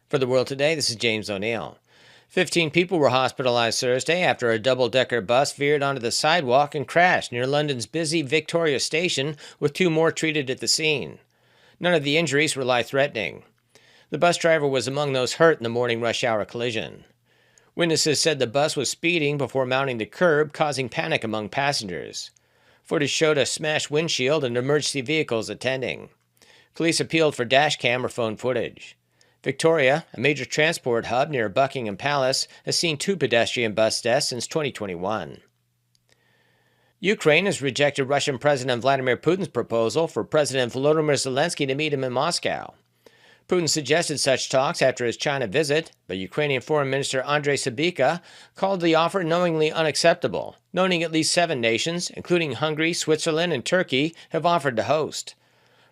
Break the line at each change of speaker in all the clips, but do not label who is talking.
For The World Today, this is James O'Neill. 15 people were hospitalized Thursday after a double-decker bus veered onto the sidewalk and crashed near London's busy Victoria Station, with 2 more treated at the scene. None of the injuries were life-threatening. The bus driver was among those hurt in the morning rush hour collision. Witnesses said the bus was speeding before mounting the curb, causing panic among passengers. Footage showed a smashed windshield and emergency vehicles attending. Police appealed for dash cam or phone footage. Victoria, a major transport hub near Buckingham Palace, has seen 2 pedestrian bus deaths since 2021. Ukraine has rejected Russian President Vladimir Putin's proposal for President Volodymyr Zelensky to meet him in Moscow. Putin suggested such talks after his China visit, but Ukrainian Foreign Minister Andrei Sybiha called the offer knowingly unacceptable, noting at least 7 nations, including Hungary, Switzerland, and Turkey, have offered to host.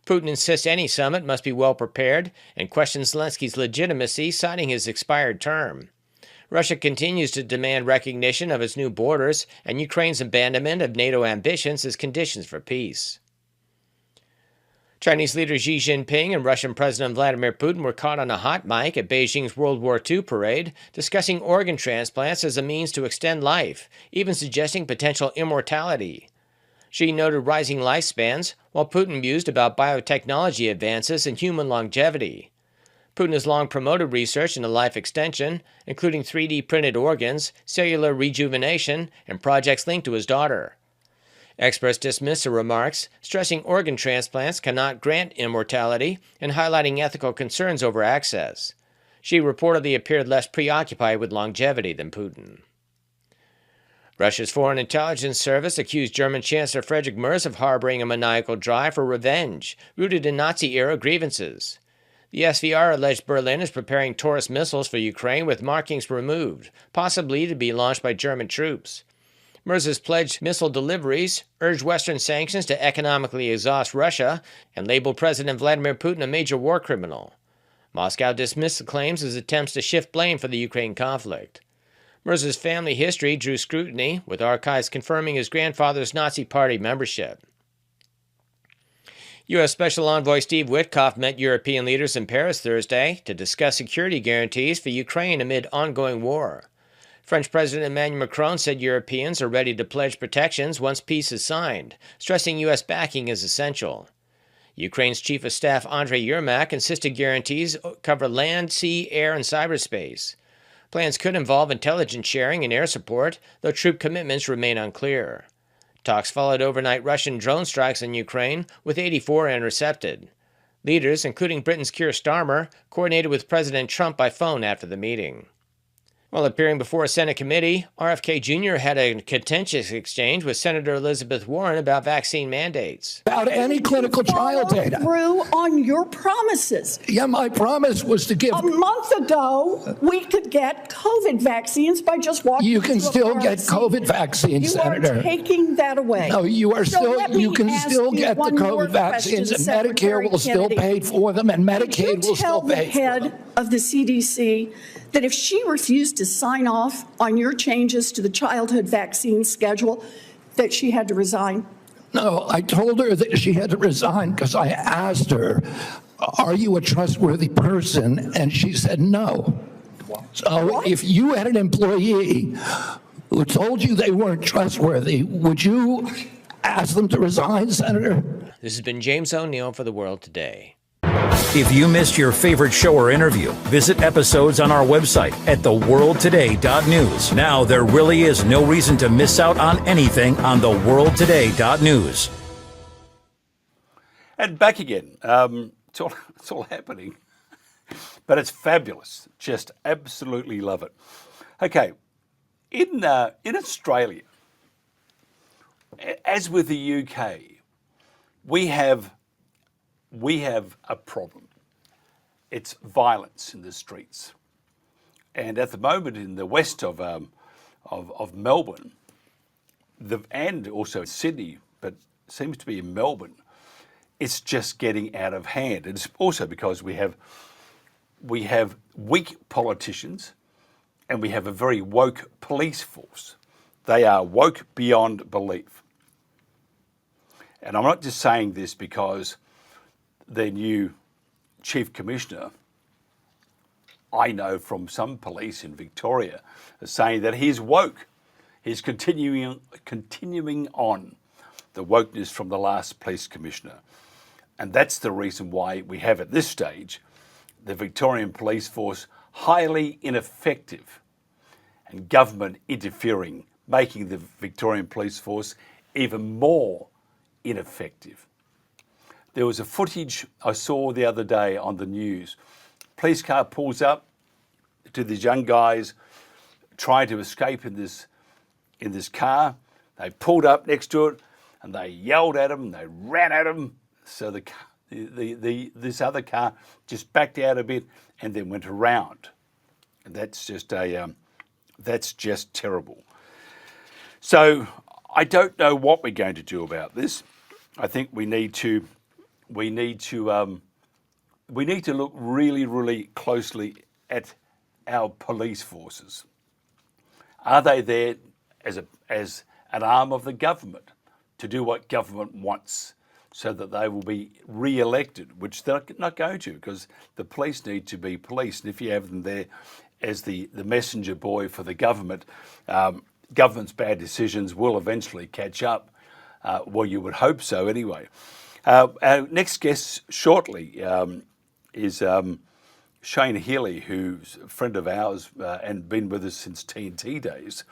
Putin insists any summit must be well prepared and questions Zelensky's legitimacy, citing his expired term. Russia continues to demand recognition of its new borders and Ukraine's abandonment of NATO ambitions as conditions for peace. Chinese leader Xi Jinping and Russian President Vladimir Putin were caught on a hot mic at Beijing's World War II parade, discussing organ transplants as a means to extend life, even suggesting potential immortality. Xi noted rising lifespans, while Putin mused about biotechnology advances and human longevity. Putin has long promoted research into life extension, including 3D printed organs, cellular rejuvenation, and projects linked to his daughter. Experts dismiss the remarks, stressing organ transplants cannot grant immortality and highlighting ethical concerns over access. Xi reportedly appeared less preoccupied with longevity than Putin. Russia's Foreign Intelligence Service accused German Chancellor Friedrich Merz of harboring a maniacal drive for revenge, rooted in Nazi-era grievances. The SVR alleged Berlin is preparing Taurus missiles for Ukraine with markings removed, possibly to be launched by German troops. Merz has pledged missile deliveries, urged Western sanctions to economically exhaust Russia, and labeled President Vladimir Putin a major war criminal. Moscow dismissed the claims as attempts to shift blame for the Ukraine conflict. Merz's family history drew scrutiny, with archives confirming his grandfather's Nazi Party membership. U.S. Special Envoy Steve Witkoff met European leaders in Paris Thursday to discuss security guarantees for Ukraine amid ongoing war. French President Emmanuel Macron said Europeans are ready to pledge protections once peace is signed, stressing U.S. backing is essential. Ukraine's Chief of Staff Andriy Yermak insisted guarantees cover land, sea, air, and cyberspace. Plans could involve intelligence sharing and air support, though troop commitments remain unclear. Talks followed overnight Russian drone strikes in Ukraine, with 84 intercepted. Leaders, including Britain's Keir Starmer, coordinated with President Trump by phone after the meeting. While appearing before a Senate committee, RFK Jr. had a contentious exchange with Senator Elizabeth Warren about vaccine mandates.
About any clinical trial data.
Through on your promises.
Yeah, my promise was to give.
A month ago, we could get COVID vaccines by just walking.
You can still get COVID vaccines, Senator.
You are taking that away.
No, you are still. You can still get the COVID vaccines, and Medicare will still pay for them, and Medicaid will still pay for them.
Tell the head of the CDC that if she refused to sign off on your changes to the childhood vaccine schedule, that she had to resign?
No, I told her that she had to resign because I asked her, are you a trustworthy person? And she said no. So if you had an employee who told you they weren't trustworthy, would you ask them to resign, Senator?
This has been James O'Neill for The World Today.
If you missed your favorite show or interview, visit episodes on our website at theworldtoday.news. Now there really is no reason to miss out on anything on theworldtoday.news.
And back again. It's all happening. But it's fabulous. Just absolutely love it. Okay. In Australia, as with the UK, we have a problem. It's violence in the streets. And at the moment in the west of Melbourne, and also Sydney, but seems to be in Melbourne, it's just getting out of hand. It's also because we have weak politicians and we have a very woke police force. They are woke beyond belief. And I'm not just saying this because their new chief commissioner I know from some police in Victoria are saying that he's woke. He's continuing on the wokeness from the last police commissioner. And that's the reason why we have at this stage the Victorian police force highly ineffective and government interfering, making the Victorian police force even more ineffective. There was a footage I saw the other day on the news. Police car pulls up to these young guys trying to escape in this car. They pulled up next to it and they yelled at them, they ran at them. So this other car just backed out a bit and then went around. And that's just terrible. So I don't know what we're going to do about this. I think we need to look really, really closely at our police forces. Are they there as an arm of the government to do what government wants, so that they will be re-elected, which they're not going to, because the police need to be police. And if you have them there as the messenger boy for the government, government's bad decisions will eventually catch up. Well, you would hope so anyway. Our next guest shortly is Shane Healey, who's a friend of ours and been with us since TNT days.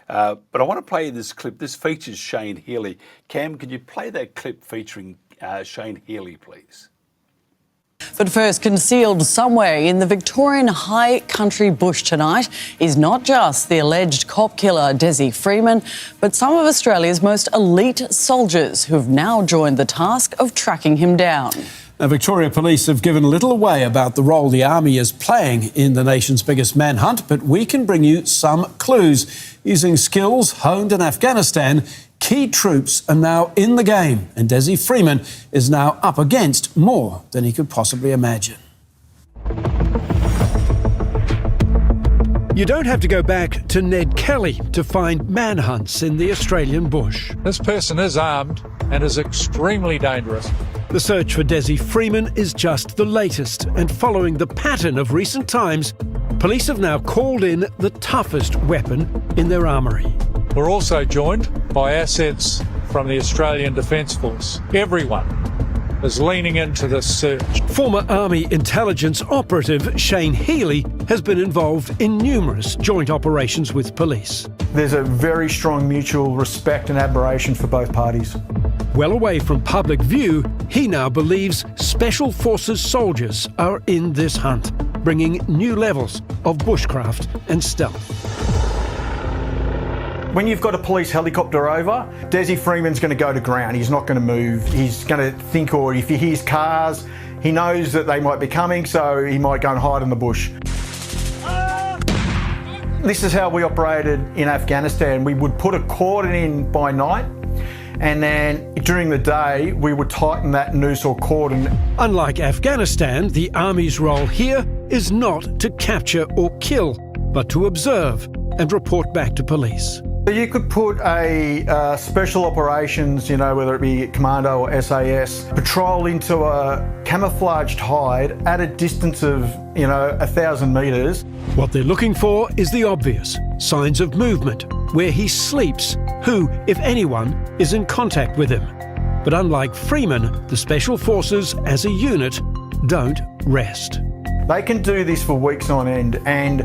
But I want to play this clip. This features Shane Healey. Cam, can you play that clip featuring Shane Healey, please?
But first, concealed somewhere in the Victorian high country bush tonight is not just the alleged cop killer Dezi Freeman, but some of Australia's most elite soldiers who've now joined the task of tracking him down.
Now, Victoria Police have given little away about the role the Army is playing in the nation's biggest manhunt, but we can bring you some clues. Using skills honed in Afghanistan, key troops are now in the game, and Dezi Freeman is now up against more than he could possibly imagine. You don't have to go back to Ned Kelly to find manhunts in the Australian bush.
This person is armed and is extremely dangerous.
The search for Dezi Freeman is just the latest, and following the pattern of recent times, police have now called in the toughest weapon in their armoury.
We're also joined by assets from the Australian Defence Force. Everyone is leaning into this search.
Former Army intelligence operative Shane Healey has been involved in numerous joint operations with police.
There's a very strong mutual respect and admiration for both parties.
Well away from public view, he now believes Special Forces soldiers are in this hunt, bringing new levels of bushcraft and stealth.
When you've got a police helicopter over, Dezi Freeman's going to go to ground. He's not going to move. He's going to think, or if he hears cars, he knows that they might be coming, so he might go and hide in the bush. This is how we operated in Afghanistan. We would put a cordon in by night, and then during the day, we would tighten that noose or cordon.
Unlike Afghanistan, the Army's role here is not to capture or kill, but to observe and report back to police.
So you could put a special operations, whether it be commando or SAS, patrol into a camouflaged hide at a distance of, 1,000 metres.
What they're looking for is the obvious, signs of movement, where he sleeps, who, if anyone, is in contact with him. But unlike Freeman, the Special Forces as a unit don't rest.
They can do this for weeks on end, and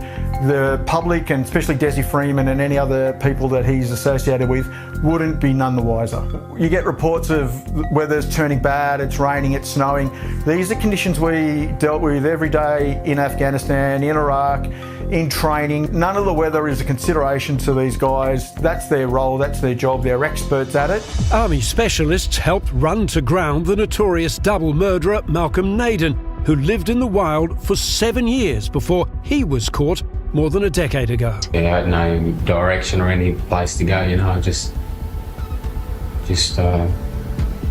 the public, and especially Dezi Freeman and any other people that he's associated with, wouldn't be none the wiser. You get reports of weather's turning bad, it's raining, it's snowing. These are conditions we dealt with every day in Afghanistan, in Iraq, in training. None of the weather is a consideration to these guys. That's their role, that's their job, they're experts at it.
Army specialists helped run to ground the notorious double murderer Malcolm Naden, who lived in the wild for 7 years before he was caught more than a decade ago.
Yeah, I had no direction or any place to go, just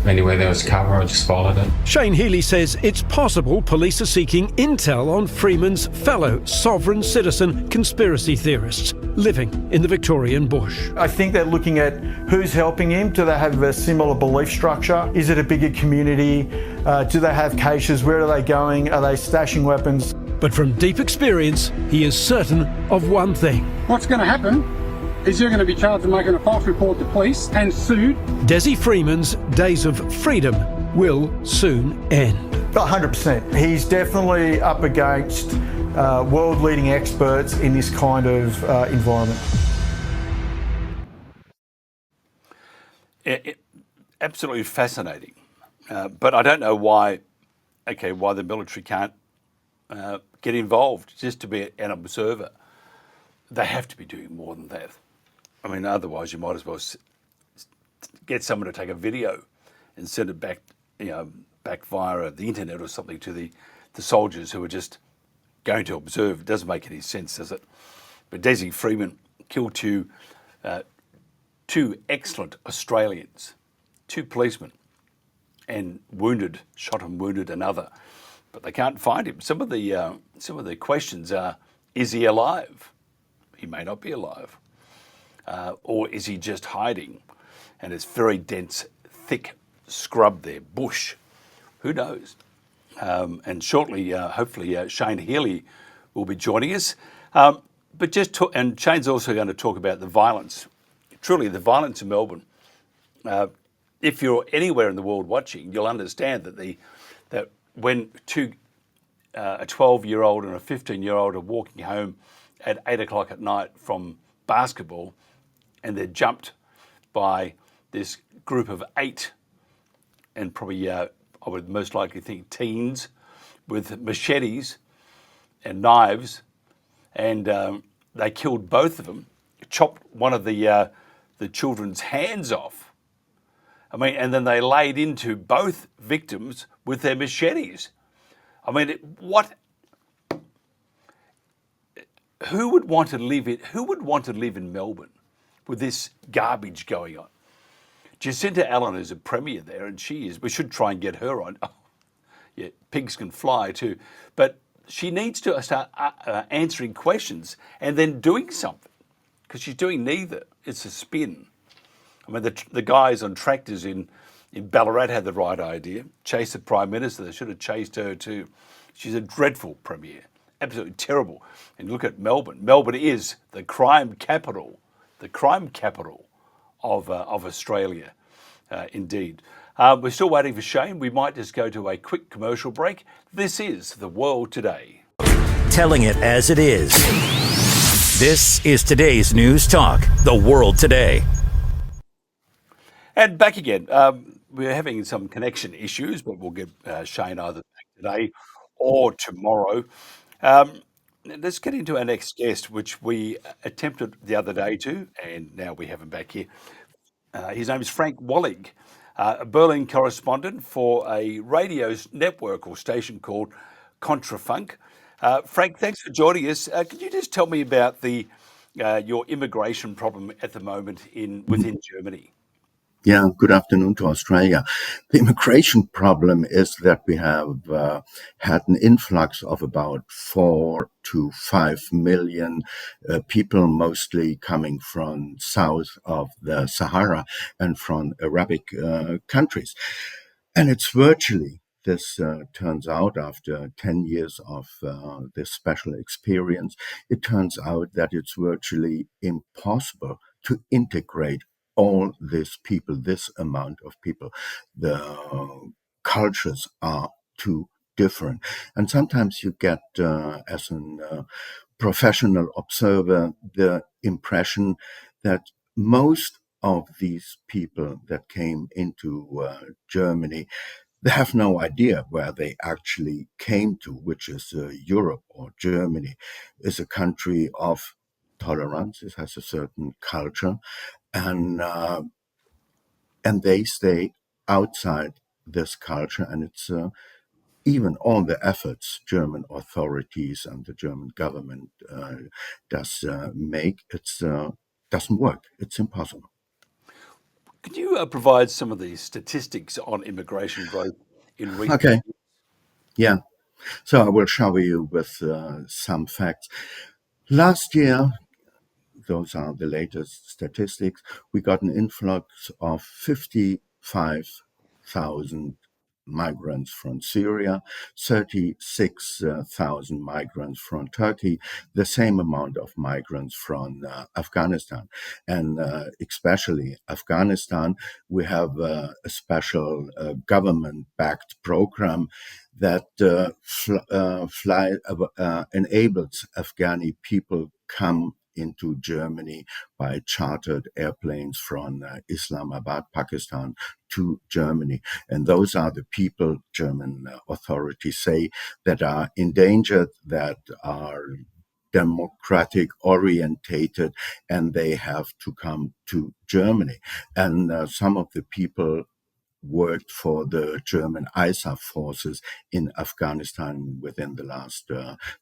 anywhere there was cover, I just followed it.
Shane Healey says it's possible police are seeking intel on Freeman's fellow sovereign citizen conspiracy theorists living in the Victorian bush.
I think they're looking at who's helping him. Do they have a similar belief structure? Is it a bigger community? Do they have caches? Where are they going? Are they stashing weapons?
But from deep experience, he is certain of one thing.
What's going to happen is you're going to be charged with making a false report to police and sued.
Dezi Freeman's days of freedom will soon end.
100%. He's definitely up against world-leading experts in this kind of environment.
Absolutely fascinating. But I don't know why the military can't get involved just to be an observer. They have to be doing more than that. I mean, otherwise you might as well get someone to take a video and send it back, back via the internet or something to the soldiers who are just going to observe. It doesn't make any sense, does it? But Dezi Freeman killed two excellent Australians, 2 policemen, and shot and wounded another. But they can't find him. Some of the questions are: is he alive? He may not be alive. Or is he just hiding? And it's very dense, thick scrub there, bush. Who knows? And shortly, hopefully, Shane Healey will be joining us. And Shane's also going to talk about the violence, truly the violence in Melbourne. If you're anywhere in the world watching, you'll understand that when a 12-year-old and a 15-year-old are walking home at 8 o'clock at night from basketball, and they're jumped by this group of 8, and probably I would most likely think teens with machetes and knives, and they killed both of them, chopped one of the children's hands off. I mean, and then they laid into both victims with their machetes. I mean, who would want to live in Melbourne with this garbage going on? Jacinta Allen is a premier there, and we should try and get her on. Oh, yeah, pigs can fly too. But she needs to start answering questions and then doing something, because she's doing neither. It's a spin. I mean, the guys on tractors in Ballarat had the right idea. Chase the Prime Minister. They should have chased her too. She's a dreadful premier. Absolutely terrible. And look at Melbourne. Melbourne is the crime capital of Australia, indeed. We're still waiting for Shane. We might just go to a quick commercial break. This is The World Today.
Telling it as it is. This is today's News Talk, The World Today.
And back again. We're having some connection issues, but we'll get Shane either back today or tomorrow. Let's get into our next guest, which we attempted the other day to, and now we have him back here. His name is Frank Wahlig, a Berlin correspondent for a radio network or station called KONTRAFUNK. Frank, thanks for joining us. Could you just tell me about your immigration problem at the moment within Germany?
Yeah, good afternoon to Australia. The immigration problem is that we have had an influx of about 4 to 5 million people, mostly coming from south of the Sahara and from Arabic countries. And it's virtually, this turns out after 10 years of this special experience, it turns out that it's virtually impossible to integrate all these people, this amount of people. The cultures are too different. And sometimes you get, as a professional observer, the impression that most of these people that came into Germany, they have no idea where they actually came to, which is Europe or Germany, is a country of tolerance. It has a certain culture, and they stay outside this culture, and it's even all the efforts German authorities and the German government does make, it doesn't work. It's impossible.
Could you provide some of the statistics on immigration growth in recent
years? Yeah. So I will shower you with some facts. Last year, those are the latest statistics, we got an influx of 55,000 migrants from Syria, 36,000 migrants from Turkey, the same amount of migrants from Afghanistan. And especially Afghanistan, we have a special government-backed program that enables Afghani people come into Germany by chartered airplanes from Islamabad, Pakistan, to Germany. And those are the people, German authorities say, that are endangered, that are democratic orientated, and they have to come to Germany. And some of the people worked for the German ISAF forces in Afghanistan within the last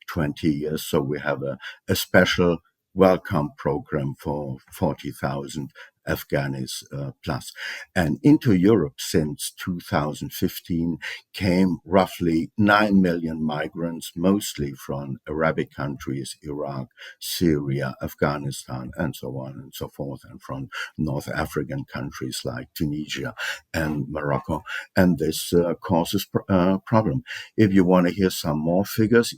20 years. So we have a special welcome program for 40,000 Afghanis plus. And into Europe since 2015 came roughly 9 million migrants, mostly from Arabic countries, Iraq, Syria, Afghanistan, and so on and so forth, and from North African countries like Tunisia and Morocco. And this causes problem. If you want to hear some more figures,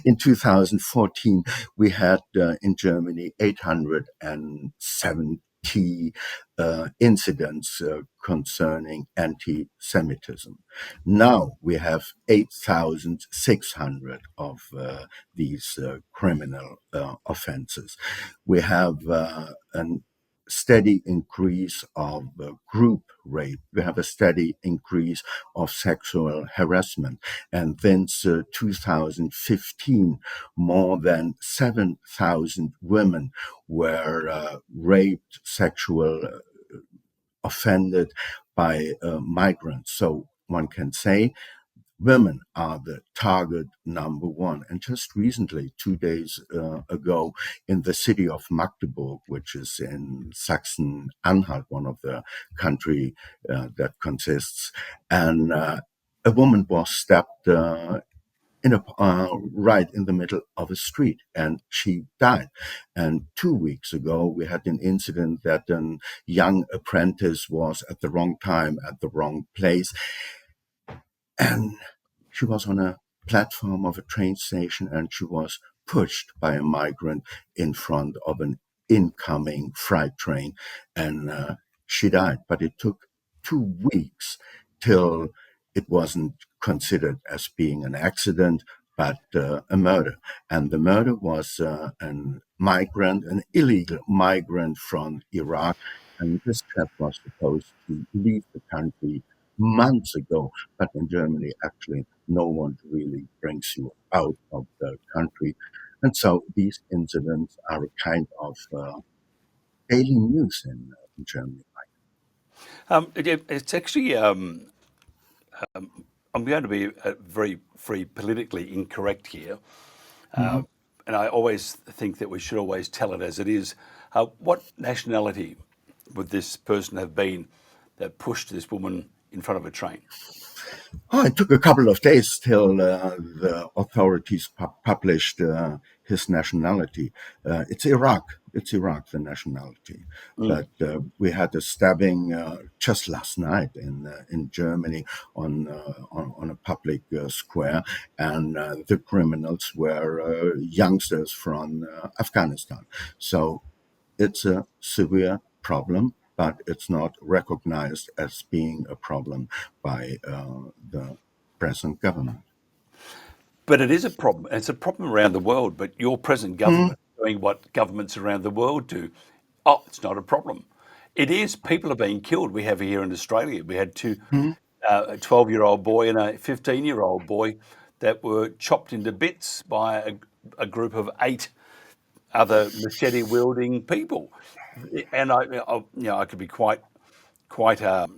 in 2014, we had in Germany 870 incidents concerning anti-Semitism. Now we have 8,600 of these criminal offenses. We have an steady increase of group rape. We have a steady increase of sexual harassment. And since 2015, more than 7,000 women were raped, offended by migrants. So one can say women are the target number one. And just recently, 2 days ago, in the city of Magdeburg, which is in Sachsen-Anhalt, one of the country that consists, and a woman was stabbed right in the middle of a street, and she died. And 2 weeks ago, we had an incident that a young apprentice was at the wrong time at the wrong place, and she was on a platform of a train station, and she was pushed by a migrant in front of an incoming freight train, and she died. But it took 2 weeks till it wasn't considered as being an accident, but a murder. And the murder was a migrant, an illegal migrant from Iraq, and this chap was supposed to leave the country months ago, but in Germany, actually, no one really brings you out of the country. And so these incidents are a kind of daily news in Germany.
It's actually, I'm going to be very politically incorrect here. And I always think that we should always tell it as it is. What nationality would this person have been that pushed this woman in front of a train?
Oh, it took a couple of days till the authorities published his nationality. It's Iraq. It's Iraq, the nationality. But we had a stabbing just last night in Germany on a public square, and the criminals were youngsters from Afghanistan. So it's a severe problem, but it's not recognized as being a problem by the present government.
But it is a problem. It's a problem around the world, but your present government doing what governments around the world do, it's not a problem. It is. People are being killed. We have here in Australia, we had two, a 12-year-old boy and a 15-year-old boy that were chopped into bits by a group of 8 other machete-wielding people. And I could be quite. Well,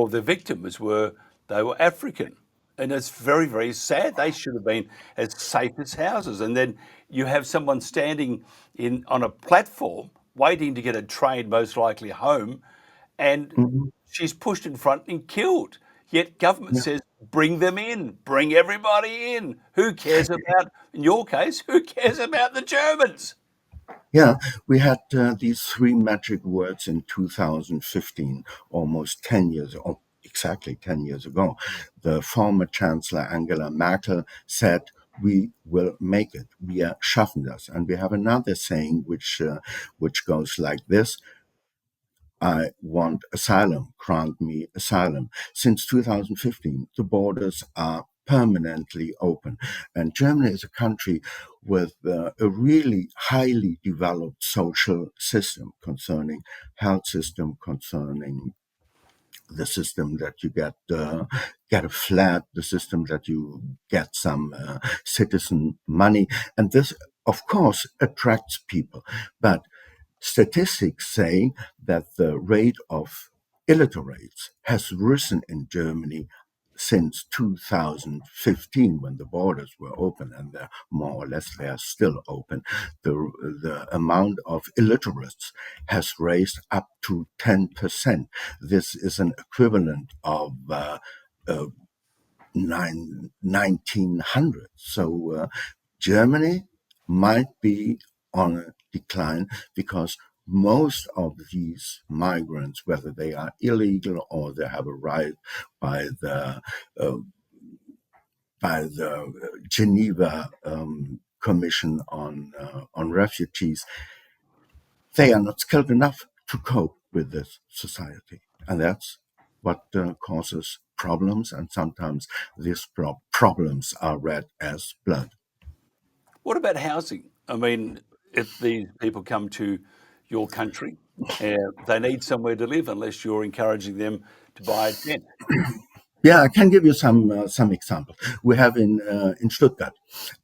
the victims were African, and it's very, very sad. They should have been as safe as houses, and then you have someone standing on a platform waiting to get a train, most likely home, and she's pushed in front and killed. Yet government says, bring them in, bring everybody in. Who cares about, in your case, who cares about the Germans?
Yeah, we had these three magic words in 2015, almost 10 years, or exactly 10 years ago. The former Chancellor Angela Merkel said, "We will make it. Wir schaffen das." And we have another saying which goes like this: "I want asylum, grant me asylum." Since 2015, the borders are permanently open. And Germany is a country with a really highly developed social system concerning health system, concerning the system that you get a flat, the system that you get some citizen money. And this, of course, attracts people. But statistics say that the rate of illiterates has risen in Germany since 2015, when the borders were open, and they're more or less they are still open. The amount of illiterates has raised up to 10%. This is an equivalent of 1900. So Germany might be on a decline because most of these migrants, whether they are illegal or they have arrived by the Geneva Commission on Refugees, they are not skilled enough to cope with this society, and that's what causes problems. And sometimes these problems are red as blood.
What about housing? I mean, if these people come to your country, they need somewhere to live unless you're encouraging them to buy a tent.
Yeah, I can give you some examples. We have in Stuttgart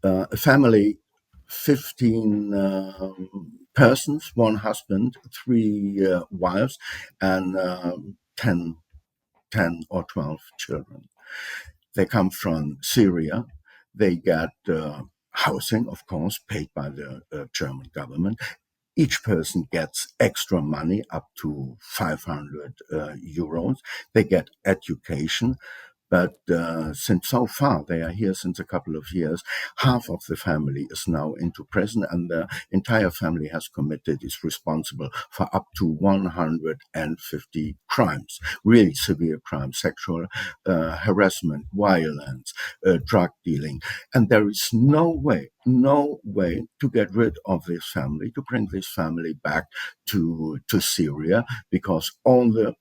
a family, 15 persons, one husband, three wives, and 10 or 12 children. They come from Syria. They get housing, of course, paid by the German government. Each person gets extra money up to 500 euros. They get education. But since so far, they are here since a couple of years, half of the family is now into prison, and the entire family is responsible for up to 150 crimes, really severe crimes, sexual harassment, violence, drug dealing. And there is no way to get rid of this family, to bring this family back to Syria, because all the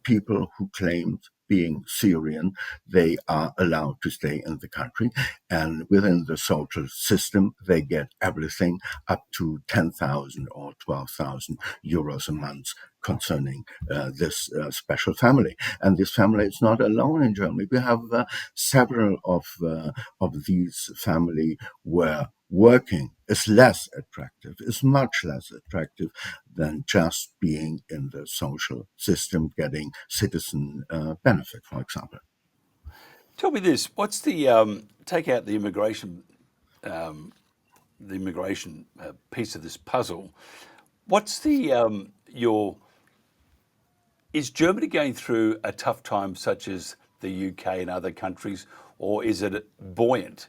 people who claimed being Syrian, they are allowed to stay in the country. And within the social system, they get everything up to 10,000 or 12,000 euros a month concerning this special family. And this family is not alone in Germany. We have several of these family where working is less attractive, is much less attractive than just being in the social system, getting citizen benefit, for example.
Tell me this: what's the take out the immigration piece of this puzzle? What's the is Germany going through a tough time, such as the UK and other countries, or is it buoyant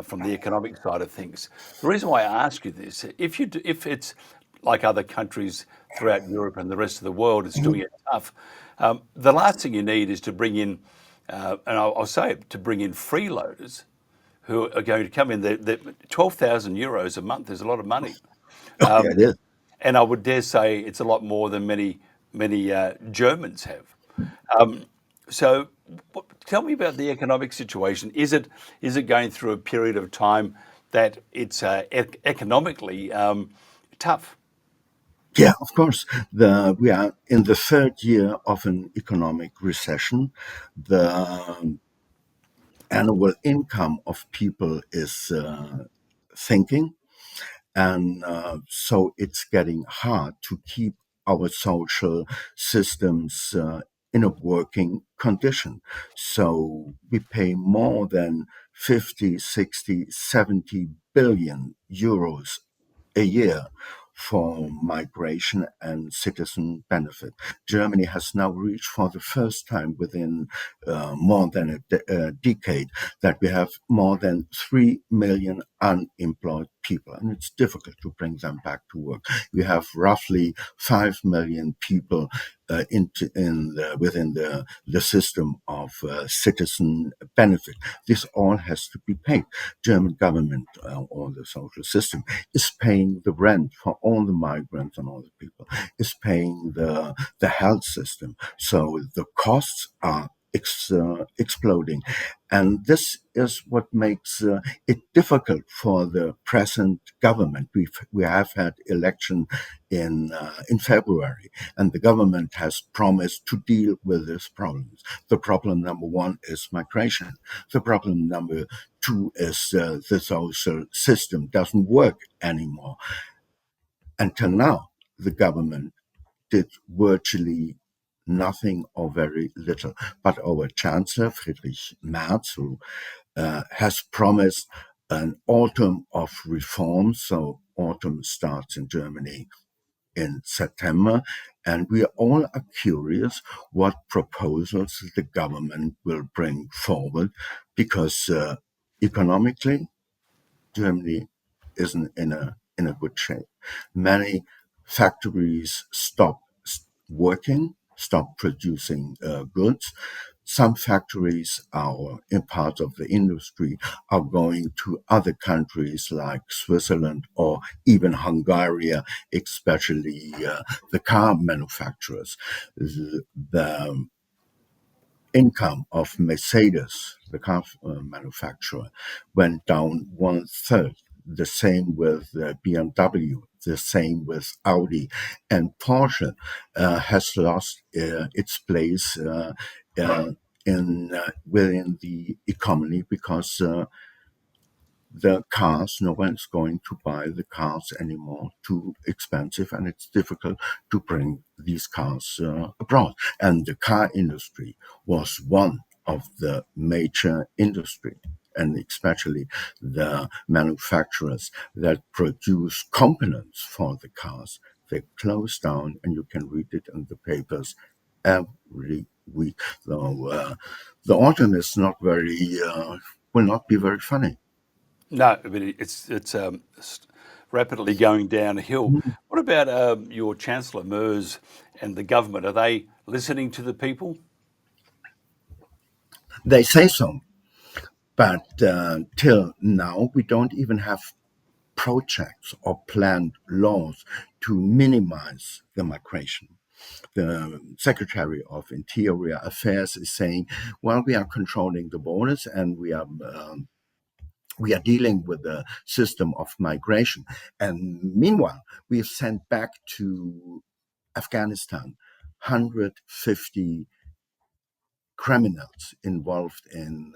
from the economic side of things? The reason why I ask you this, if it's like other countries throughout Europe and the rest of the world, it's doing it tough. The last thing you need is to bring in, and I'll say it, to bring in freeloaders who are going to come in. 12,000 euros a month is a lot of money.
Yeah, it is.
And I would dare say it's a lot more than many Germans have. So tell me about the economic situation. Is it going through a period of time that it's economically tough?
Yeah, of course. We are in the third year of an economic recession. The annual income of people is sinking. And so it's getting hard to keep our social systems in a working condition. So we pay more than 50, 60, 70 billion euros a year for migration and citizen benefit. Germany has now reached for the first time within more than a decade that we have more than 3 million unemployed people, and it's difficult to bring them back to work. We have roughly 5 million people within the system of citizen benefit. This all has to be paid. German government or the social system is paying the rent for all the migrants and all the people, is paying the health system. So the costs are exploding. And this is what makes it difficult for the present government. We have had election in February, and the government has promised to deal with these problems. The problem number one is migration. The problem number two is the social system doesn't work anymore. Until now, the government did virtually nothing or very little. But our Chancellor, Friedrich Merz, who has promised an autumn of reform, so autumn starts in Germany in September, and we all are curious what proposals the government will bring forward, because economically, Germany isn't in a good shape. Many factories stop working, stop producing goods. Some factories are in part of the industry are going to other countries like Switzerland or even Hungary, especially the car manufacturers. The income of Mercedes, the car manufacturer, went down 1/3. The same with BMW, the same with Audi, and Porsche has lost its place within the economy because the cars, no one's going to buy the cars anymore, too expensive, and it's difficult to bring these cars abroad. And the car industry was one of the major industry, and especially the manufacturers that produce components for the cars. They closed down, and you can read it in the papers every week. So the autumn is not very, will not be very funny.
No, I mean, it's rapidly going downhill. What about your Chancellor, Merz, and the government? Are they listening to the people?
They say so. But till now, we don't even have projects or planned laws to minimize the migration. The Secretary of Interior Affairs is saying, well, we are controlling the borders and we are dealing with the system of migration. And meanwhile, we have sent back to Afghanistan 150 criminals involved in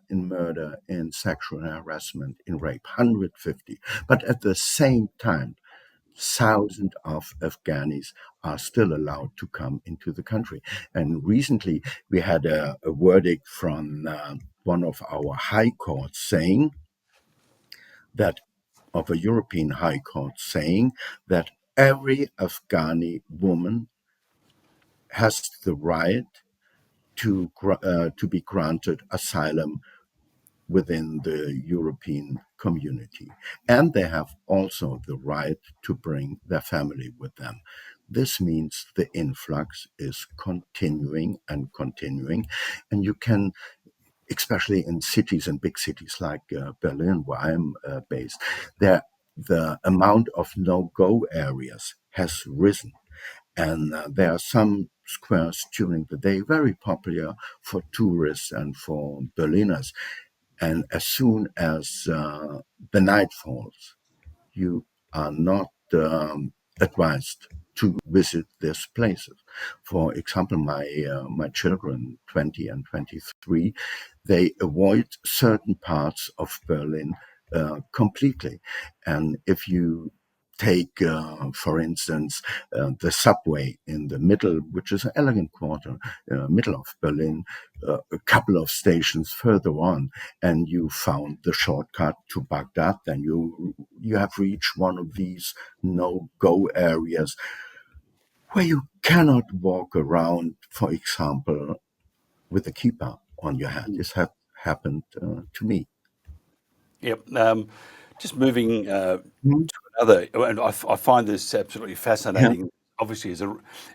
murder, in sexual harassment, in rape, 150. But at the same time, thousands of Afghanis are still allowed to come into the country. And recently, we had a verdict from one of our high courts saying that, of a European high court saying that every Afghani woman has the right to be granted asylum within the European community. And they have also the right to bring their family with them. This means the influx is continuing and continuing. And you can, especially in cities and big cities like Berlin, where I'm based, the amount of no-go areas has risen. And there are some squares during the day very popular for tourists and for Berliners. And as soon as the night falls, you are not advised to visit these places. For example, my children, 20 and 23, they avoid certain parts of Berlin completely. And if you take, for instance, the subway in the middle, which is an elegant quarter, middle of Berlin, a couple of stations further on, and you found the shortcut to Baghdad, then you have reached one of these no-go areas where you cannot walk around, for example, with a kippah on your head. This happened to me.
Yep. Just moving to another, and I find this absolutely fascinating.
Yeah.
Obviously,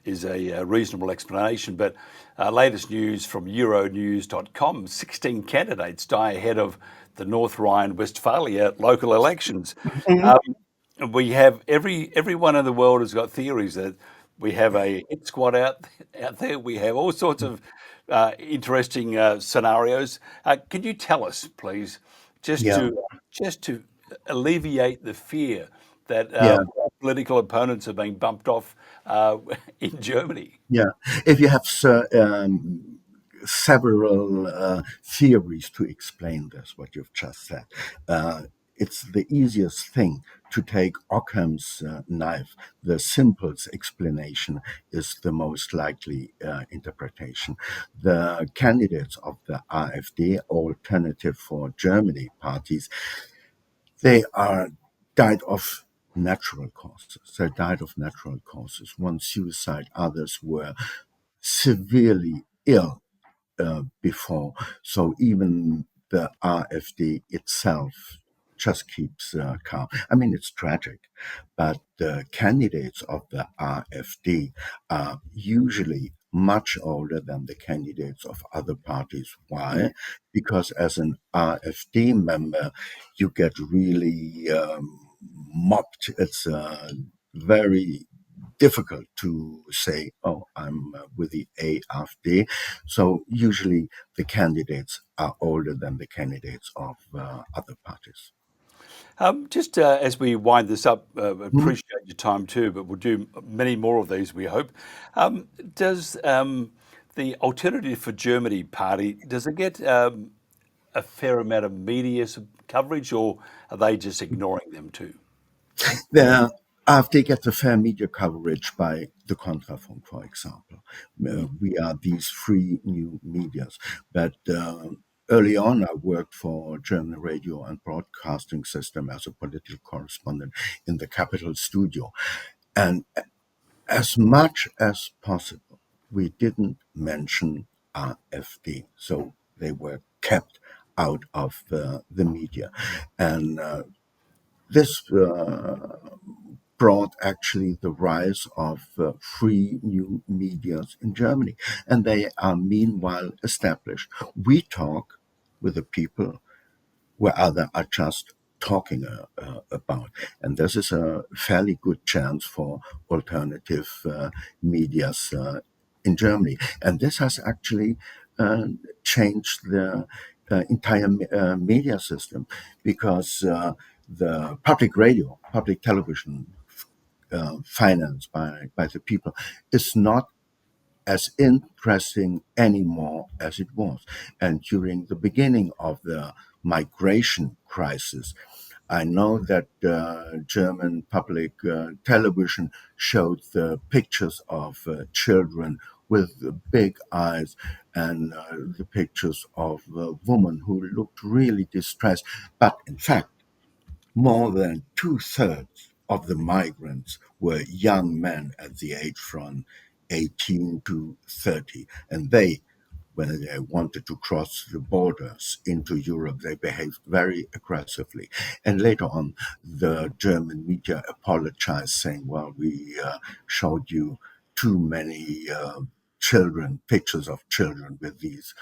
is a reasonable explanation, but latest news from Euronews.com: 16 candidates die ahead of the North Rhine-Westphalia local elections. We have everyone in the world has got theories that we have a hit squad out there. We have all sorts of interesting scenarios. Can you tell us, please, just to alleviate the fear that political opponents are being bumped off in Germany?
Yeah, if you have several theories to explain this, what you've just said, it's the easiest thing to take Occam's knife. The simplest explanation is the most likely interpretation. The candidates of the AfD, Alternative for Germany parties, they died of natural causes. They died of natural causes. One suicide, others were severely ill before. So even the AfD itself just keeps calm. I mean, it's tragic, but the candidates of the AfD are usually much older than the candidates of other parties. Why? Because as an AfD member, you get really mobbed. It's very difficult to say, oh, I'm with the AfD. So usually the candidates are older than the candidates of other parties.
Just as we wind this up, appreciate your time too, but we'll do many more of these, we hope. Does the Alternative for Germany party, does it get a fair amount of media coverage, or are they just ignoring them too?
The AfD gets a fair media coverage by the Kontrafunk, for example. We are these free new medias, but early on, I worked for German Radio and Broadcasting System as a political correspondent in the Capital Studio. And as much as possible, we didn't mention AfD. So they were kept out of the media. And this brought actually the rise of free new medias in Germany. And they are meanwhile established. We talk with the people where others are just talking about. And this is a fairly good chance for alternative medias in Germany. And this has actually changed the entire media system, because the public radio, public television financed by the people is not as interesting anymore as it was. And during the beginning of the migration crisis, I know that German public television showed the pictures of children with big eyes, and the pictures of a woman who looked really distressed. But in fact, more than 2/3 of the migrants were young men at the age from 18 to 30. And they, when they wanted to cross the borders into Europe, they behaved very aggressively. And later on, the German media apologized, saying, well, we showed you too many pictures of children with these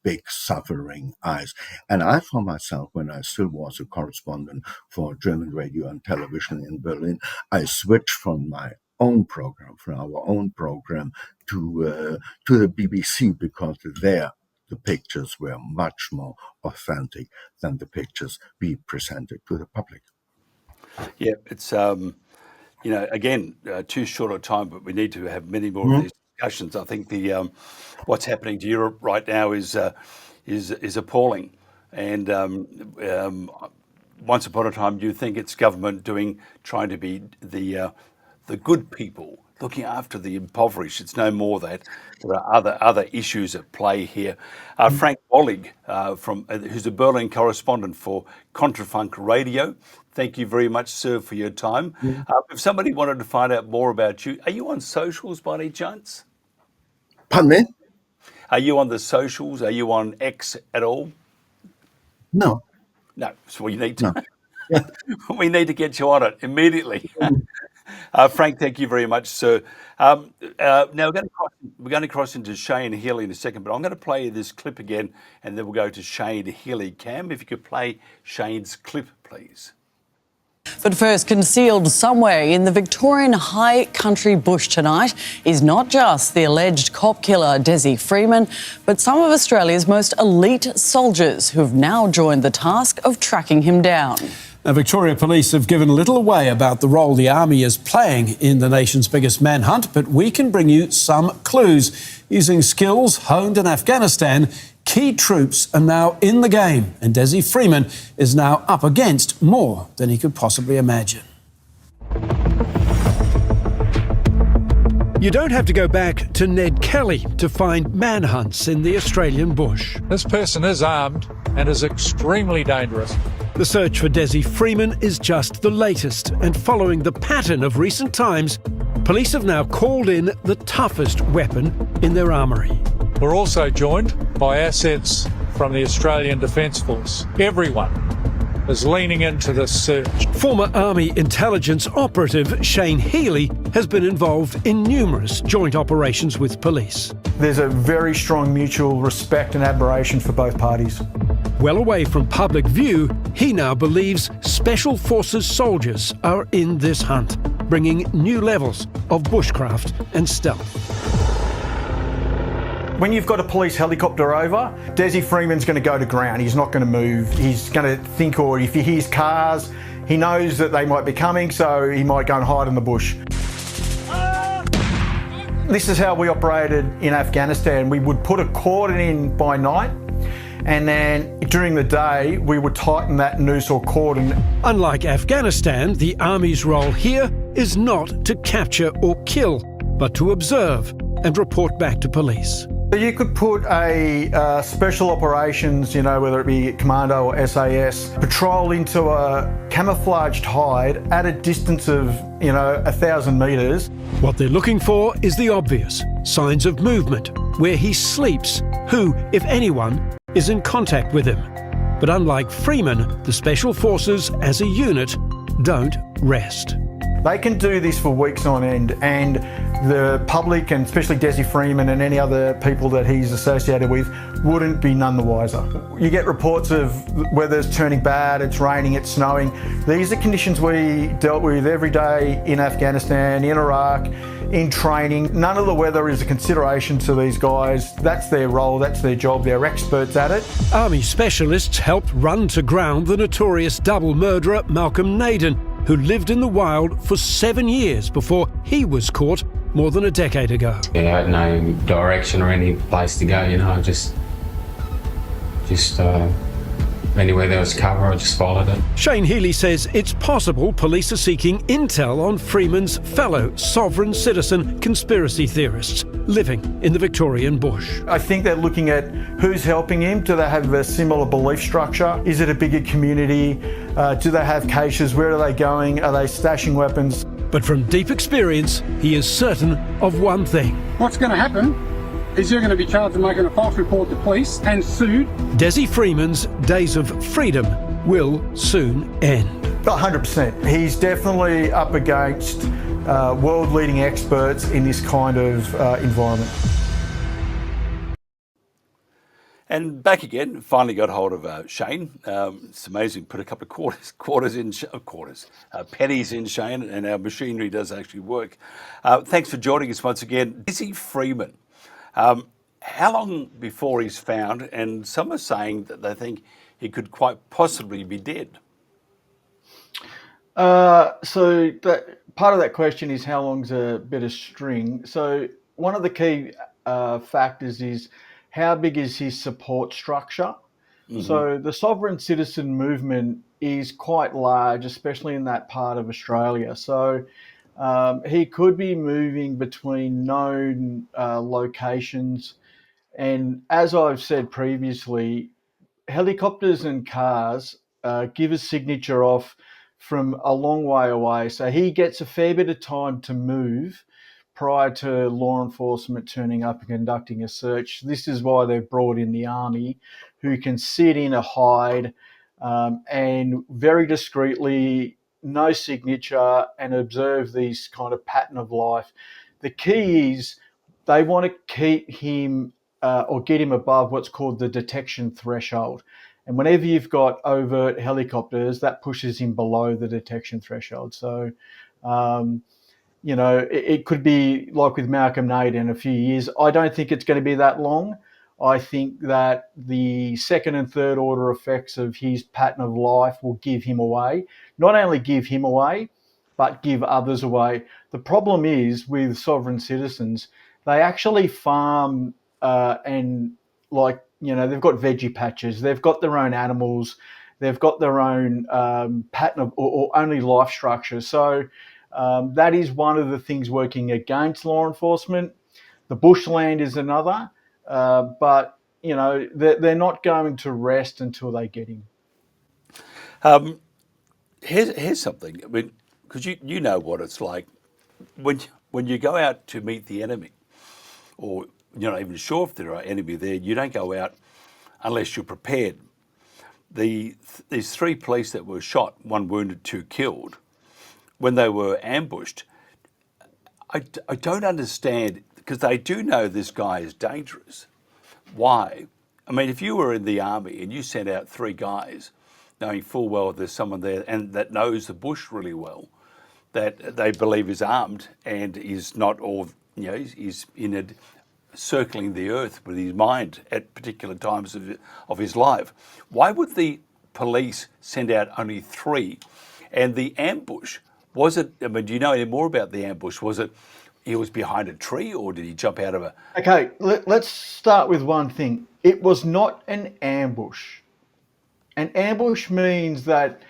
big suffering eyes. And I, for myself, when I still was a correspondent for German radio and television in Berlin, I switched from our own program to the BBC, because there the pictures were much more authentic than the pictures we presented to the public.
Yeah, it's again, too short a time, but we need to have many more of these discussions. I think the what's happening to Europe right now is appalling, and once upon a time, you think it's government trying to be the good people, looking after the impoverished. It's no more that. There are other issues at play here. Frank Wahlig, who's a Berlin correspondent for KONTRAFUNK Radio. Thank you very much, sir, for your time.
Yeah.
If somebody wanted to find out more about you, are you on socials by any chance?
Pardon me?
Are you on the socials? Are you on X at all?
No.
No. So we need to.
No. Yeah.
We need to get you on it immediately. Frank, thank you very much, sir. Now we're going to cross into Shane Healey in a second, but I'm going to play this clip again, and then we'll go to Shane Healey. Cam, if you could play Shane's clip, please.
But first, concealed somewhere in the Victorian high country bush tonight is not just the alleged cop killer Dezi Freeman, but some of Australia's most elite soldiers who have now joined the task of tracking him down.
Now, Victoria Police have given little away about the role the Army is playing in the nation's biggest manhunt, but we can bring you some clues. Using skills honed in Afghanistan, key troops are now in the game, and Dezi Freeman is now up against more than he could possibly imagine.
You don't have to go back to Ned Kelly to find manhunts in the Australian bush.
This person is armed and is extremely dangerous.
The search for Dezi Freeman is just the latest, and following the pattern of recent times, police have now called in the toughest weapon in their armoury.
We're also joined by assets from the Australian Defence Force. Everyone is leaning into this search.
Former Army intelligence operative Shane Healey has been involved in numerous joint operations with police.
There's a very strong mutual respect and admiration for both parties.
Well away from public view, he now believes Special Forces soldiers are in this hunt, bringing new levels of bushcraft and stealth.
When you've got a police helicopter over, Dezi Freeman's going to go to ground. He's not going to move. He's going to think, or if he hears cars, he knows that they might be coming, so he might go and hide in the bush. This is how we operated in Afghanistan. We would put a cordon in by night, and then during the day, we would tighten that noose or cordon.
Unlike Afghanistan, the Army's role here is not to capture or kill, but to observe and report back to police.
So you could put a special operations, whether it be commando or SAS, patrol into a camouflaged hide at a distance of, 1,000 metres.
What they're looking for is the obvious, signs of movement, where he sleeps, who, if anyone, is in contact with him. But unlike Freeman, the Special Forces as a unit don't rest.
They can do this for weeks on end, and the public, and especially Dezi Freeman and any other people that he's associated with, wouldn't be none the wiser. You get reports of weather's turning bad, it's raining, it's snowing. These are conditions we dealt with every day in Afghanistan, in Iraq, in training. None of the weather is a consideration to these guys. That's their role, that's their job, they're experts at it.
Army specialists helped run to ground the notorious double murderer Malcolm Naden, who lived in the wild for 7 years before he was caught more than a decade ago.
Yeah, I had no direction or any place to go, just anywhere there was cover, I just followed it.
Shane Healey says it's possible police are seeking intel on Freeman's fellow sovereign citizen conspiracy theorists living in the Victorian bush.
I think they're looking at who's helping him. Do they have a similar belief structure? Is it a bigger community? Do they have caches? Where are they going? Are they stashing weapons?
But from deep experience, he is certain of one thing.
What's going to happen is you're going to be charged with making a false report to police and sued.
Dezi Freeman's days of freedom will soon end.
100%. He's definitely up against world-leading experts in this kind of environment.
And back again, finally got hold of Shane. It's amazing, put a couple of pennies in Shane, and our machinery does actually work. Thanks for joining us once again. Dezi Freeman, how long before he's found? And some are saying that they think he could quite possibly be dead.
So that part of that question is how long's a bit of string. So one of the key factors is how big is his support structure. So the sovereign citizen movement is quite large, especially in that part of Australia. So he could be moving between known locations. And as I've said previously, helicopters and cars give a signature off from a long way away. So he gets a fair bit of time to move prior to law enforcement turning up and conducting a search. This is why they've brought in the army, who can sit in a hide and very discreetly, no signature, and observe these kind of pattern of life. The key is they want to keep him or get him above what's called the detection threshold. And whenever you've got overt helicopters, that pushes him below the detection threshold. So, it could be like with Malcolm Nade in a few years. I don't think it's going to be that long. I think that the second and third order effects of his pattern of life will give him away. Not only give him away, but give others away. The problem is with sovereign citizens, they actually farm and they've got veggie patches, they've got their own animals, they've got their own pattern of or only life structure. So that is one of the things working against law enforcement. The bushland is another, but they're not going to rest until they get him.
Here's something. I mean, because you know what it's like when you go out to meet the enemy, or you're not even sure if there are enemy there. You don't go out unless you're prepared. These three police that were shot, one wounded, two killed, when they were ambushed, I don't understand, because they do know this guy is dangerous. Why? I mean, if you were in the army and you sent out three guys, knowing full well there's someone there and that knows the bush really well, that they believe is armed and is not all, he's in it, circling the earth with his mind at particular times of his life. Why would the police send out only three? And the ambush, was it, I mean, do you know any more about the ambush? Was it he was behind a tree, or did he jump out of a...
Okay, let's start with one thing. It was not an ambush. An ambush means that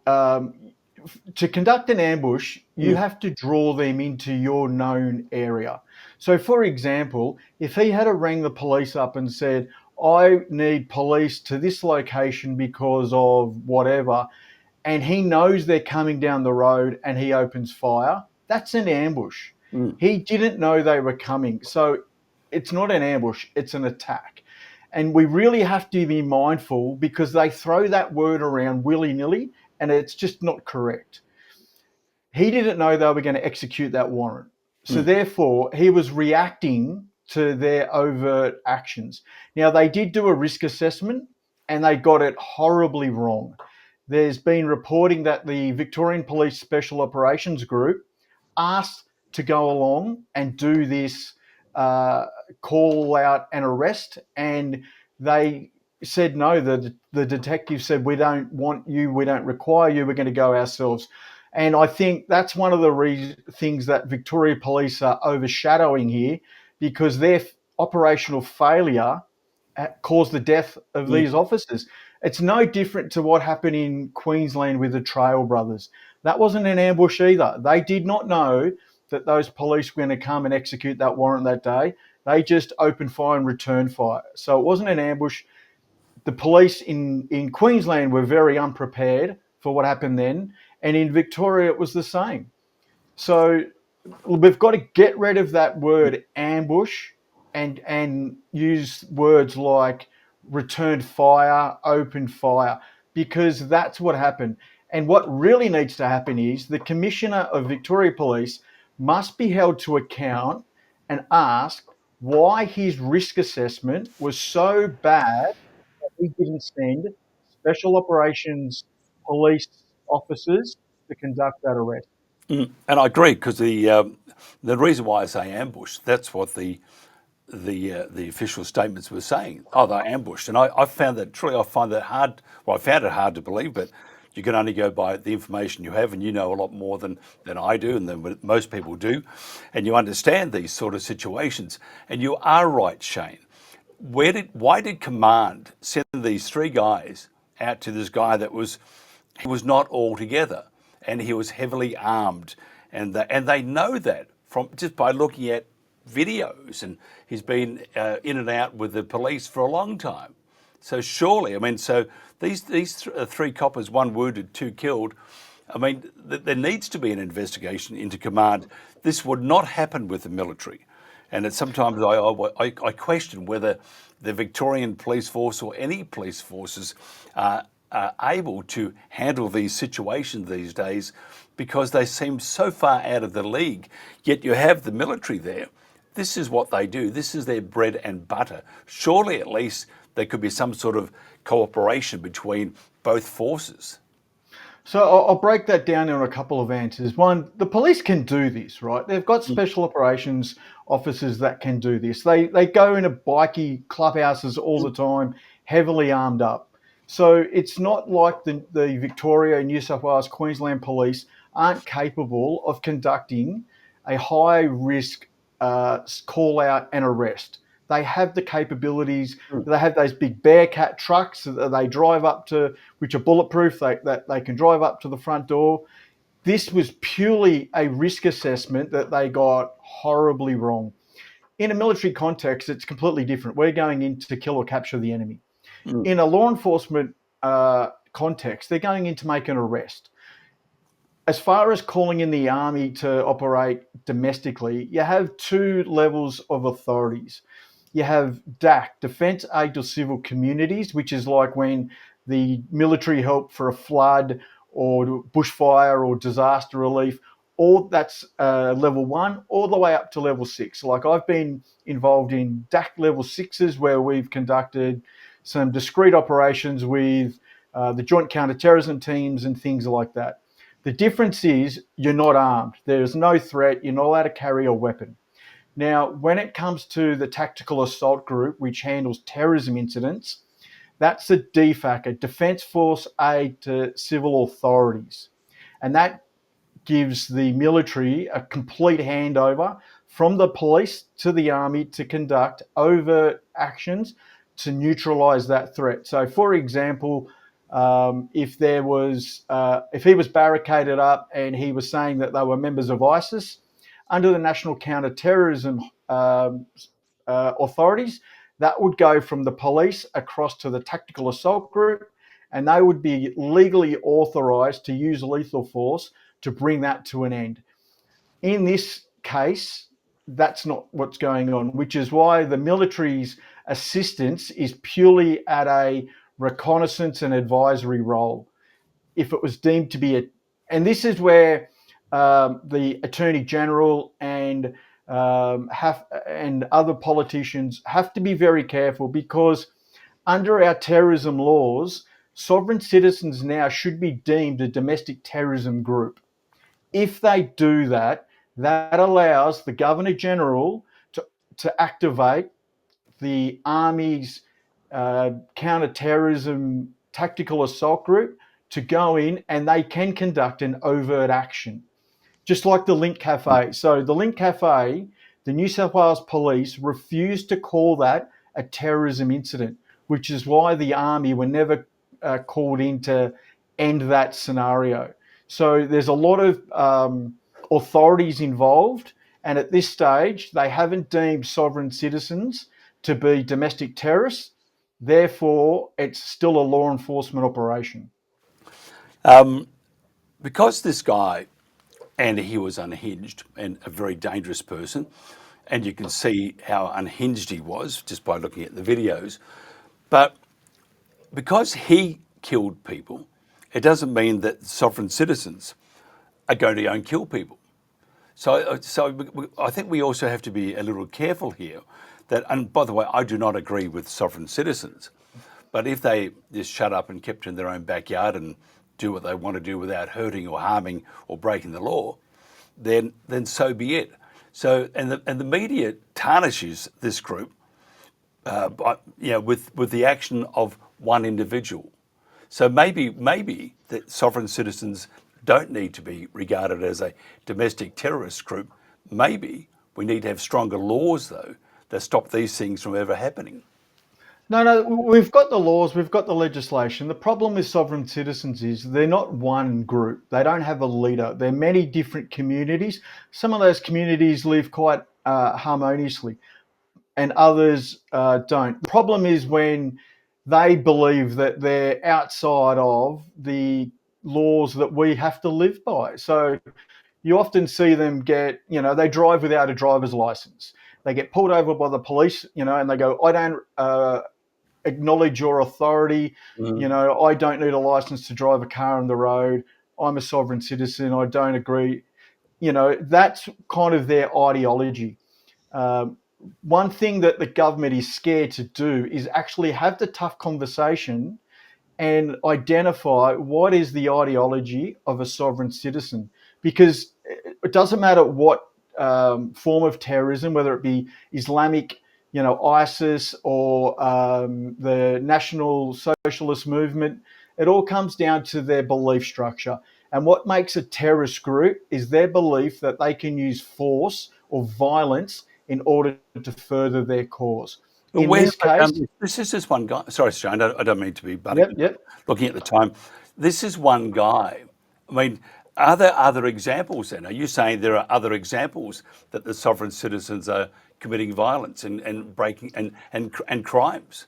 to conduct an ambush, you have to draw them into your known area. So, for example, if he had rang the police up and said, I need police to this location because of whatever, and he knows they're coming down the road and he opens fire, that's an ambush. He didn't know they were coming. So it's not an ambush, it's an attack. And we really have to be mindful, because they throw that word around willy-nilly and it's just not correct. He didn't know they were going to execute that warrant. So therefore, he was reacting to their overt actions. Now, they did do a risk assessment and they got it horribly wrong. There's been reporting that the Victorian Police Special Operations Group asked to go along and do this call out and arrest, and they said no. The detective said, we don't want you, we don't require you, we're going to go ourselves. And I think that's one of the things that Victoria Police are overshadowing here, because their operational failure caused the death of these officers. It's no different to what happened in Queensland with the Trail Brothers. That wasn't an ambush either. They did not know that those police were going to come and execute that warrant that day. They just opened fire and returned fire. So it wasn't an ambush. The police in Queensland were very unprepared for what happened then. And in Victoria, it was the same. So we've got to get rid of that word ambush and use words like returned fire, opened fire, because that's what happened. And what really needs to happen is the Commissioner of Victoria Police must be held to account and asked why his risk assessment was so bad that he didn't send special operations police officers to conduct that arrest.
And I agree, because the reason why I say ambush, that's what the official statements were saying. Oh, they're ambushed. And I found that truly, I find that hard. Well, I found it hard to believe, but you can only go by the information you have, and you know a lot more than I do and than most people do. And you understand these sort of situations. And you are right, Shane. Why did Command send these three guys out to this guy that was not all together, and he was heavily armed, and they know that from just by looking at videos, and he's been in and out with the police for a long time. So surely, I mean, so these three coppers, one wounded, two killed. I mean, there needs to be an investigation into command. This would not happen with the military, and sometimes I question whether the Victorian police force or any police forces are able to handle these situations these days, because they seem so far out of the league. Yet you have the military there. This is what they do. This is their bread and butter. Surely at least there could be some sort of cooperation between both forces.
So I'll break that down into a couple of answers. One, the police can do this, right? They've got special operations officers that can do this. They go into bikie clubhouses all the time, heavily armed up. So it's not like the Victoria, New South Wales, Queensland police aren't capable of conducting a high risk call out and arrest. They have the capabilities. They have those big Bearcat trucks that they drive up to, which are bulletproof, that they can drive up to the front door. This was purely a risk assessment that they got horribly wrong. In a military context, it's completely different. We're going in to kill or capture the enemy. In a law enforcement context, they're going in to make an arrest. As far as calling in the army to operate domestically, you have two levels of authorities. You have DAC, Defence Aid to Civil Communities, which is like when the military help for a flood or bushfire or disaster relief, or that's level 1 all the way up to level 6. Like I've been involved in DAC level 6s where we've conducted some discrete operations with the joint counter-terrorism teams and things like that. The difference is you're not armed. There's no threat. You're not allowed to carry a weapon. Now, when it comes to the Tactical Assault Group, which handles terrorism incidents, that's a DFAC, a Defence Force Aid to Civil Authorities. And that gives the military a complete handover from the police to the army to conduct overt actions to neutralise that threat. So, for example, if he was barricaded up and he was saying that they were members of ISIS, under the National Counter-Terrorism authorities, that would go from the police across to the Tactical Assault Group, and they would be legally authorised to use lethal force to bring that to an end. In this case, that's not what's going on, which is why the military's assistance is purely at a reconnaissance and advisory role. If it was deemed to be and this is where the Attorney General and other politicians have to be very careful, because under our terrorism laws, sovereign citizens now should be deemed a domestic terrorism group. If they do that, that allows the Governor General to activate the Army's counter-terrorism tactical assault group to go in, and they can conduct an overt action, just like the Link Cafe. So the Link Cafe, the New South Wales Police refused to call that a terrorism incident, which is why the Army were never called in to end that scenario. So there's a lot of authorities involved, and at this stage, they haven't deemed sovereign citizens to be domestic terrorists. Therefore, it's still a law enforcement operation.
Because this guy, and he was unhinged and a very dangerous person, and you can see how unhinged he was just by looking at the videos, but because he killed people, it doesn't mean that sovereign citizens are going to go and kill people. So I think we also have to be a little careful here. And by the way, I do not agree with sovereign citizens, but if they just shut up and kept in their own backyard and do what they want to do without hurting or harming or breaking the law, then so be it. So and the media tarnishes this group, with the action of one individual. So maybe that sovereign citizens don't need to be regarded as a domestic terrorist group. Maybe we need to have stronger laws, though, that stop these things from ever happening.
No, we've got the laws, we've got the legislation. The problem with sovereign citizens is they're not one group. They don't have a leader. They're many different communities. Some of those communities live quite harmoniously, and others don't. The problem is when they believe that they're outside of the laws that we have to live by. So you often see them get, they drive without a driver's license. They get pulled over by the police, and they go, I don't acknowledge your authority. I don't need a license to drive a car on the road. I'm a sovereign citizen. I don't agree. That's kind of their ideology. One thing that the government is scared to do is actually have the tough conversation and identify what is the ideology of a sovereign citizen. Because it doesn't matter what form of terrorism, whether it be Islamic, ISIS or the National Socialist Movement, it all comes down to their belief structure. And what makes a terrorist group is their belief that they can use force or violence in order to further their cause. In this case,
this is just one guy. Sorry, Shane, I don't mean to be butting.
Yep.
Looking at the time, this is one guy. I mean, are there other examples then? Are you saying there are other examples that the sovereign citizens are committing violence and breaking and crimes?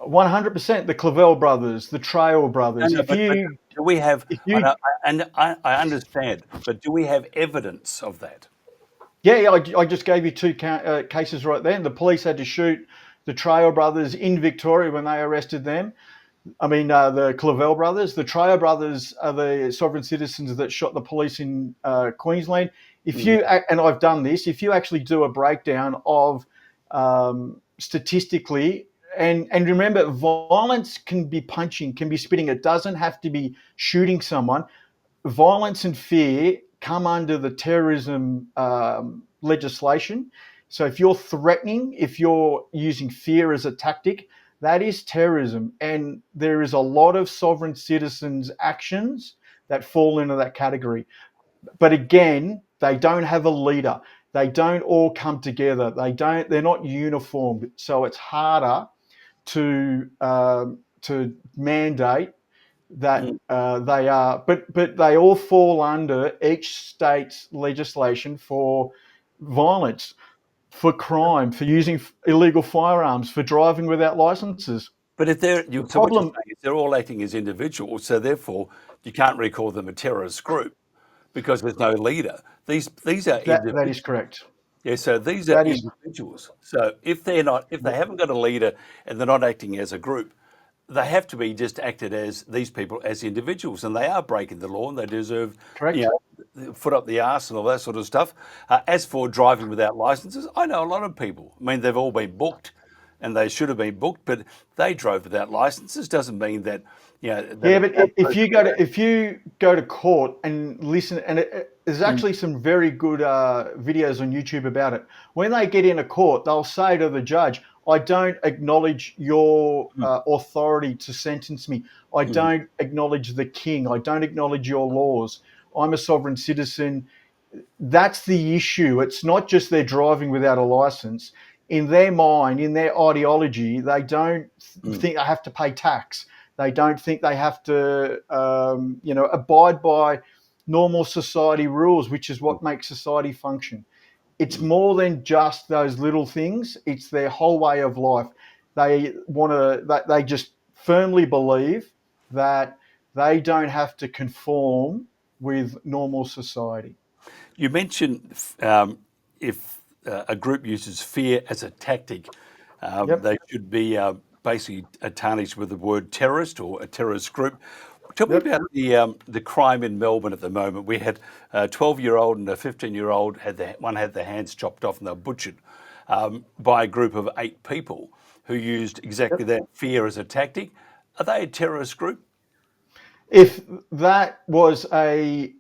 100%. The Clavell brothers, the Trail brothers.
Do we have? I understand, but do we have evidence of that?
Yeah, I just gave you two cases right there. The police had to shoot the Trail brothers in Victoria when they arrested them. I mean, the Clavell brothers. The Trail brothers are the sovereign citizens that shot the police in Queensland. And I've done this, if you actually do a breakdown of statistically, and remember, violence can be punching, can be spitting. It doesn't have to be shooting someone. Violence and fear come under the terrorism legislation. So if you're threatening, if you're using fear as a tactic, that is terrorism. And there is a lot of sovereign citizens' actions that fall into that category. But again, they don't have a leader. They don't all come together. They're not uniform. So it's harder to mandate that they are, but they all fall under each state's legislation for violence, for crime, for using illegal firearms, for driving without licenses.
But if what you're saying is they're all acting as individuals, so therefore you can't really call them a terrorist group because there's no leader. These are individuals.
That is correct.
Yeah, so these are individuals. So if they haven't got a leader and they're not acting as a group, they have to be just acted as these people as individuals, and they are breaking the law and they deserve foot up the arse and all that sort of stuff. As for driving without licenses, I know a lot of people. I mean, they've all been booked and they should have been booked, but they drove without licenses. Doesn't mean that, but
if you go to court and listen, and there's actually some very good videos on YouTube about it. When they get into court, they'll say to the judge, I don't acknowledge your authority to sentence me. I don't acknowledge the king. I don't acknowledge your laws. I'm a sovereign citizen. That's the issue. It's not just they're driving without a license. In their mind, in their ideology, they don't think they have to pay tax. They don't think they have to, abide by normal society rules, which is what makes society function. It's more than just those little things. It's their whole way of life. They just firmly believe that they don't have to conform with normal society.
You mentioned if a group uses fear as a tactic, they should be basically tarnished with the word terrorist or a terrorist group. Tell me about the crime in Melbourne at the moment. We had a 12-year-old and a 15-year-old had their hands chopped off and they were butchered by a group of 8 people who used exactly that fear as a tactic. Are they a terrorist group?
If that was a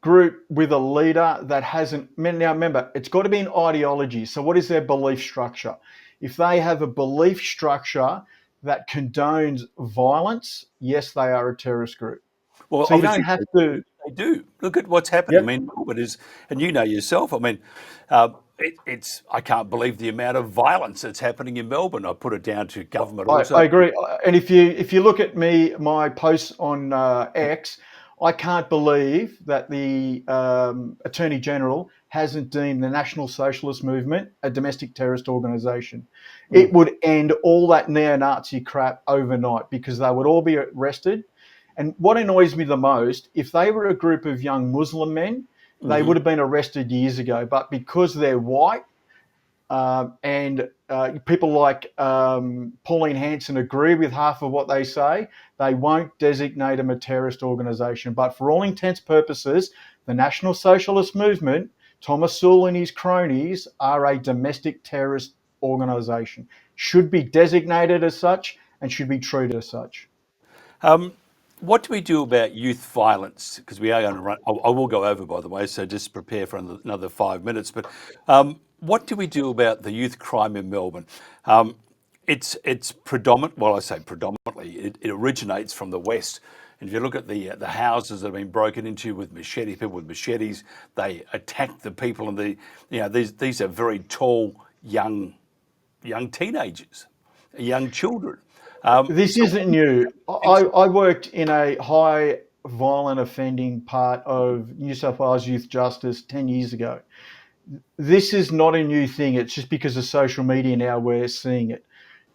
group with a leader that hasn't, now remember, it's got to be an ideology. So what is their belief structure? If they have a belief structure that condones violence, yes, they are a terrorist group.
Well,
so you don't have to.
They do. Look at what's happening. I mean, Melbourne is, and you know yourself. I mean, I can't believe the amount of violence that's happening in Melbourne. I put it down to government also.
I agree. And if you look at my posts on X, I can't believe that the Attorney General hasn't deemed the National Socialist Movement a domestic terrorist organisation. It would end all that neo-Nazi crap overnight because they would all be arrested. And what annoys me the most, if they were a group of young Muslim men, they would have been arrested years ago. But because they're white, and people like Pauline Hanson agree with half of what they say, they won't designate them a terrorist organisation. But for all intents and purposes, the National Socialist Movement, Thomas Sewell and his cronies, are a domestic terrorist organisation. Should be designated as such and should be treated as such.
What do we do about youth violence? Because we are going to run, I will go over, by the way, so just prepare for another 5 minutes. But what do we do about the youth crime in Melbourne? It's predominant. Well, I say predominantly. It originates from the west. And if you look at the houses that have been broken into with people with machetes, they attack the people, and these are very tall young teenagers, young children.
This isn't new. I worked in a high violent offending part of New South Wales Youth Justice 10 years ago. This is not a new thing. It's just because of social media now we're seeing it.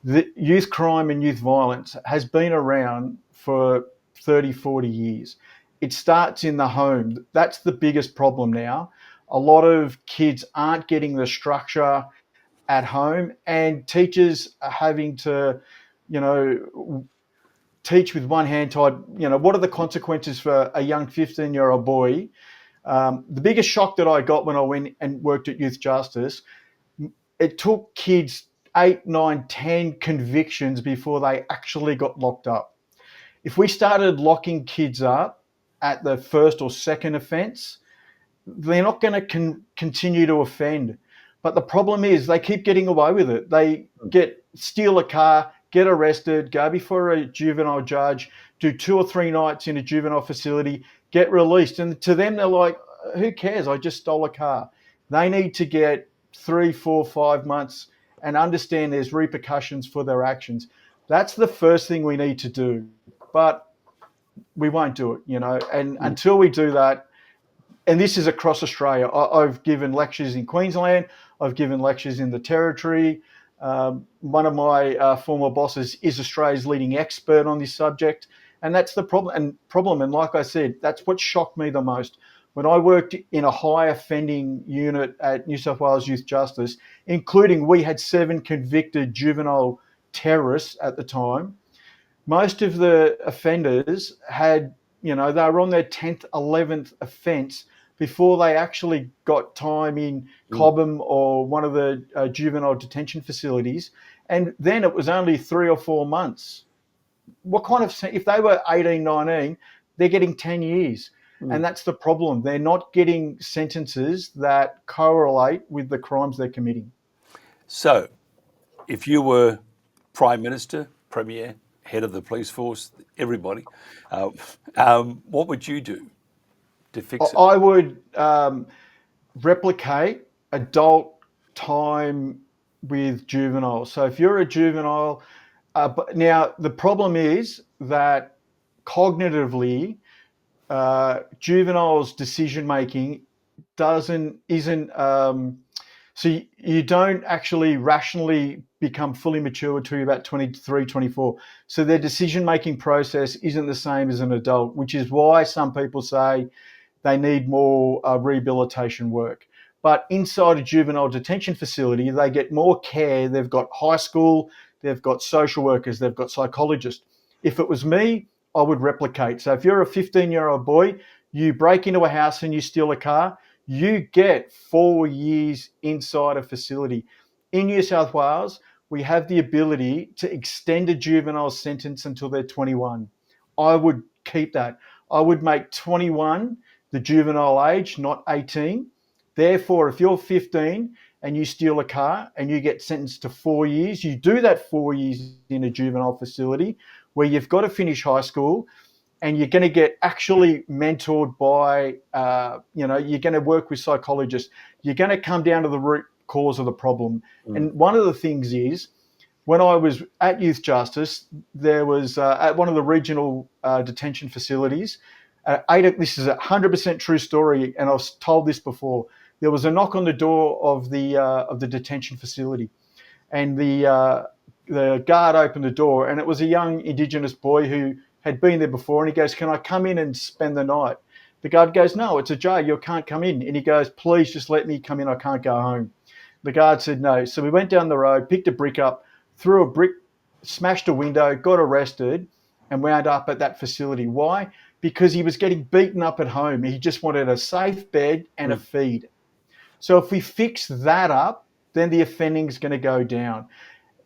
The youth crime and youth violence has been around for 30, 40 years. It starts in the home. That's the biggest problem now. A lot of kids aren't getting the structure at home, and teachers are having to teach with one hand tied. What are the consequences for a young 15-year-old boy? The biggest shock that I got when I went and worked at Youth Justice, it took kids 8, 9, 10 convictions before they actually got locked up. If we started locking kids up at the first or second offence, they're not going to continue to offend. But the problem is they keep getting away with it. They steal a car, get arrested, go before a juvenile judge, do 2 or 3 nights in a juvenile facility, get released. And to them, they're like, who cares? I just stole a car. They need to get 3, 4, 5 months and understand there's repercussions for their actions. That's the first thing we need to do. But we won't do it, and until we do that, and this is across Australia. I've given lectures in Queensland. I've given lectures in the Territory. One of my former bosses is Australia's leading expert on this subject. And that's the problem. And like I said, that's what shocked me the most. When I worked in a high offending unit at New South Wales Youth Justice, including we had 7 convicted juvenile terrorists at the time, most of the offenders had, they were on their 10th, 11th offence before they actually got time in Cobham or one of the juvenile detention facilities. And then it was only 3 or 4 months. If they were 18, 19, they're getting 10 years. And that's the problem. They're not getting sentences that correlate with the crimes they're committing.
So if you were Prime Minister, Premier, head of the police force, everybody, what would you do to fix it?
I would replicate adult time with juveniles. So if you're a juvenile, now the problem is that cognitively, juveniles' decision making isn't so you don't actually rationally become fully mature until you're about 23, 24. So their decision making process isn't the same as an adult, which is why some people say they need more rehabilitation work. But inside a juvenile detention facility, they get more care. They've got high school, they've got social workers, they've got psychologists. If it was me, I would replicate. So if you're a 15-year-old boy, you break into a house and you steal a car, you get 4 years inside a facility. In New South Wales, we have the ability to extend a juvenile sentence until they're 21. I would keep that. I would make 21 the juvenile age, not 18. Therefore, if you're 15 and you steal a car and you get sentenced to 4 years, you do that 4 years in a juvenile facility where you've got to finish high school and you're going to get actually mentored by, you're going to work with psychologists. You're going to come down to the root cause of the problem. And one of the things is, when I was at Youth Justice, there was at one of the regional detention facilities, this is a 100% true story, and I was told this before. There was a knock on the door of the detention facility, and the guard opened the door, and it was a young Indigenous boy who had been there before, and he goes, "Can I come in and spend the night?" The guard goes, "No, it's a jail, you can't come in." And he goes, "Please just let me come in, I can't go home." The guard said no. So we went down the road, picked a brick up, threw a brick, smashed a window, got arrested, and wound up at that facility. Why? Because he was getting beaten up at home. He just wanted a safe bed and a feed. So if we fix that up, then the offending is going to go down.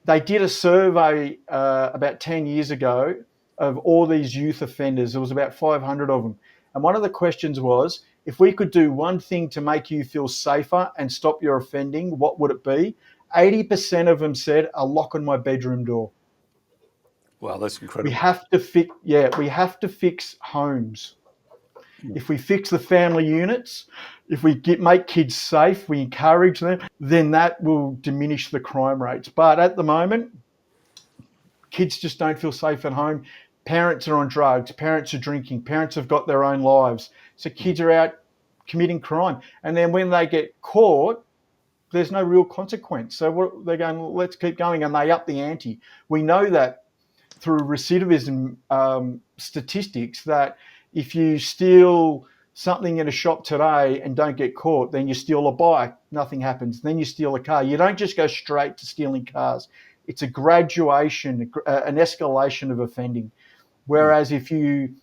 They did a survey about 10 years ago of all these youth offenders. There was about 500 of them. And one of the questions was, if we could do one thing to make you feel safer and stop your offending, what would it be? 80% of them said, a lock on my bedroom door.
Wow, that's incredible.
We have to fix homes. If we fix the family units, if we make kids safe, we encourage them, then that will diminish the crime rates. But at the moment, kids just don't feel safe at home. Parents are on drugs, parents are drinking, parents have got their own lives. So kids are out committing crime. And then when they get caught, there's no real consequence. So they're going, let's keep going, and they up the ante. We know that through recidivism statistics, that if you steal something in a shop today and don't get caught, then you steal a bike, nothing happens. Then you steal a car. You don't just go straight to stealing cars. It's a graduation, an escalation of offending. Whereas if you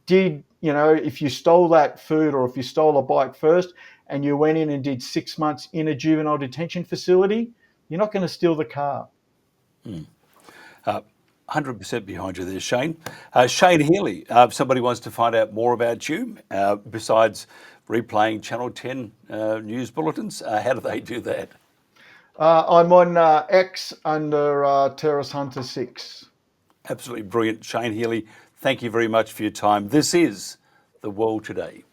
did, if you stole that food or if you stole a bike first and you went in and did 6 months in a juvenile detention facility, you're not going to steal the car.
100% behind you there, Shane. Shane Healey, if somebody wants to find out more about you, besides replaying Channel 10 news bulletins, how do they do that?
I'm on X under Terrorist Hunter 6.
Absolutely brilliant. Shane Healey, thank you very much for your time. This is The World Today.